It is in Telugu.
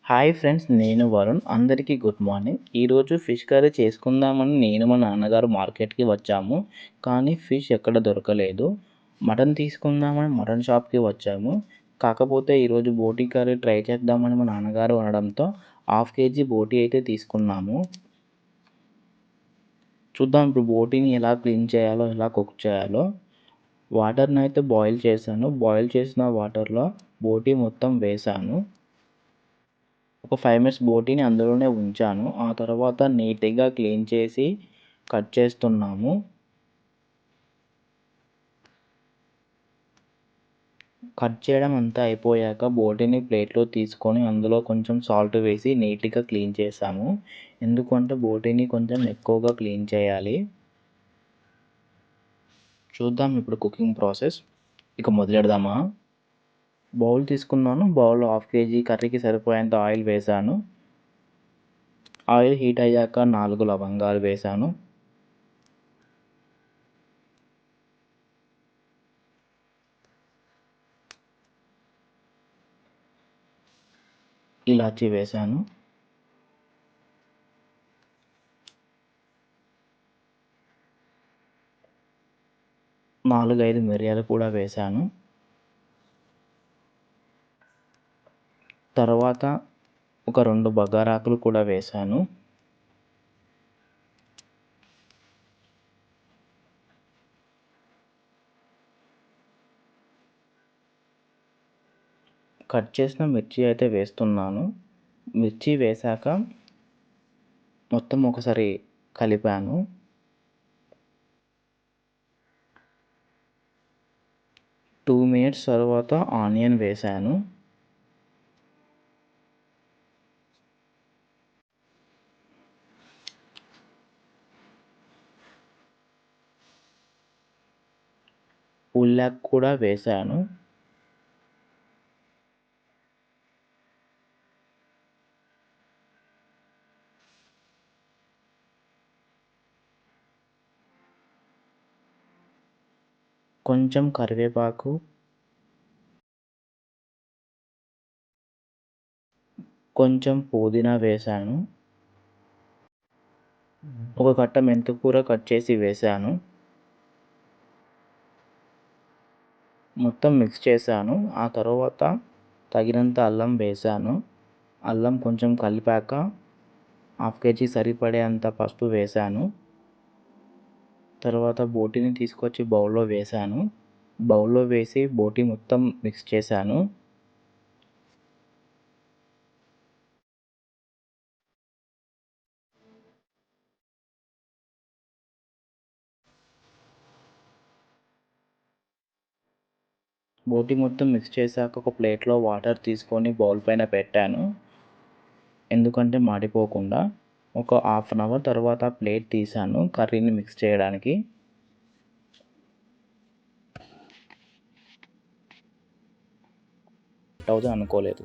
హాయ్ ఫ్రెండ్స్, నేను వరుణ్. అందరికీ గుడ్ మార్నింగ్. ఈరోజు ఫిష్ కర్రీ చేసుకుందామని నేను మా నాన్నగారు మార్కెట్కి వచ్చాము. కానీ ఫిష్ ఎక్కడ దొరకలేదు. మటన్ తీసుకుందామని మటన్ షాప్కి వచ్చాము. కాకపోతే ఈరోజు బోటీ కర్రీ ట్రై చేద్దామని మా నాన్నగారు అనడంతో 1/2 కేజీ బోటీ అయితే తీసుకున్నాము. చూద్దాం ఇప్పుడు బోటీని ఎలా క్లీన్ చేయాలో, ఎలా కుక్ చేయాలో. వాటర్ని అయితే బాయిల్ చేశాను. బాయిల్ చేసిన వాటర్లో బోటీ మొత్తం వేశాను. ఒక 5 మినిట్స్ బోటీని అందులోనే ఉంచాను. ఆ తర్వాత నీట్గా క్లీన్ చేసి కట్ చేస్తున్నాము. కట్ చేయడం అంతా అయిపోయాక బోటీని ప్లేట్లో తీసుకొని అందులో కొంచెం సాల్ట్ వేసి నీట్గా క్లీన్ చేసాము. ఎందుకంటే బోటీని కొంచెం ఎక్కువగా క్లీన్ చేయాలి. చూద్దాం ఇప్పుడు కుకింగ్ ప్రాసెస్. ఇక మొదలెడదామా? బౌల్ తీసుకున్నాను. బౌల్లో 1/2 కేజీ కర్రీకి సరిపోయేంత ఆయిల్ వేసాను. ఆయిల్ హీట్ అయ్యాక 4 లవంగాలు వేసాను. ఇలాచీ వేసాను. 4-5 మిరియాలు కూడా వేసాను. తర్వాత ఒక 2 బగారాకులు కూడా వేసాను. కట్ చేసిన మిర్చి అయితే వేస్తున్నాను. మిర్చి వేశాక మొత్తం ఒకసారి కలిపాను. టూ మినిట్స్ తర్వాత ఆనియన్ వేశాను. ఉల్లాక్ కూడా వేశాను. కొంచెం కరివేపాకు, కొంచెం పుదీనా వేశాను. ఒక కట్ట మెంతికూర కట్ చేసి వేశాను. మొత్తం మిక్స్ చేశాను. ఆ తర్వాత తగినంత అల్లం వేశాను. అల్లం కొంచెం కలిపాక 1/2 కేజీ సరిపడేంత పసుపు వేశాను. తర్వాత బోటీని తీసుకొచ్చి బౌల్లో వేశాను. బౌల్లో వేసి బోటీ మొత్తం మిక్స్ చేశాను. బోటీ మొత్తం మిక్స్ చేశాక ఒక ప్లేట్లో వాటర్ తీసుకొని బౌల్ పైన పెట్టాను. ఎందుకంటే మాడిపోకుండా. ఒక 1/2 అవర్ తర్వాత ప్లేట్ తీసాను కర్రీని మిక్స్ చేయడానికి. అవుతుంది అనుకోలేదు.